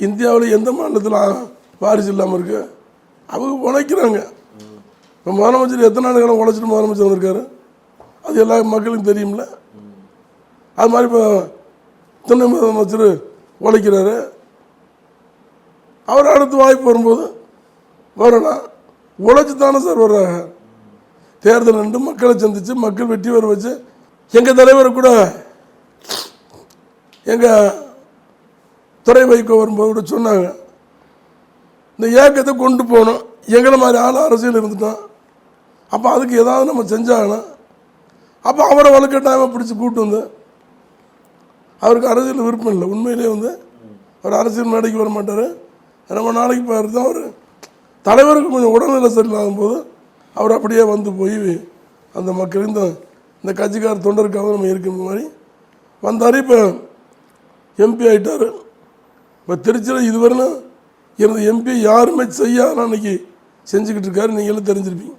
இந்தியாவில் எந்த மாநிலத்தில் வாரிசு இல்லாமல் இருக்கு? அவங்க உழைக்கிறாங்க. இப்போ முதலமைச்சர் எத்தனை நாள் காலம் உழைச்சிட்டு முதலமைச்சர் வந்திருக்காரு, அது எல்லா மக்களுக்கும் தெரியும்ல. அது மாதிரி இப்போ துணை முதலமைச்சர் உழைக்கிறாரு. அவர் அடுத்து வாய்ப்பு வரும்போது வரலாம். உழைச்சி தானே சார் வர்றாங்க. தேர்தல் நின்று மக்களை சந்தித்து மக்கள் வெற்றி வர வச்சு எங்கள் தலைவர் கூட எங்கள் துறை வைக்க வரும்போது கூட சொன்னாங்க, இந்த ஏக்கத்தை கொண்டு போகணும். எங்களை மாதிரி ஆள் அரசியல் இருந்துட்டோம், அப்போ அதுக்கு ஏதாவது நம்ம செஞ்சாகணும். அப்போ அவரை வலுக்கட்டாயமாக பிடிச்சி கூப்பிட்டு வந்து, அவருக்கு அரசியல் விருப்பம் இல்லை. உண்மையிலே வந்து அவர் அரசியல் மேடைக்கு வர மாட்டார். ரொம்ப நாளைக்கு பாரு தான் அவர் தலைவருக்கு கொஞ்சம் உடல்நிலை சரியில்லாத போது அவர் அப்படியே வந்து போய் அந்த மக்கள் இந்த கட்சிக்கார தொண்டருக்காக நம்ம இருக்கிற மாதிரி வந்தார். இப்போ எம்பி ஆகிட்டார். இப்போ திருச்சியில் இதுவரையிலும் இருந்த எம்பி யாருமே செய்யாத அன்னைக்கு செஞ்சுக்கிட்டு இருக்காரு. நீங்களும் தெரிஞ்சிருப்பீங்க.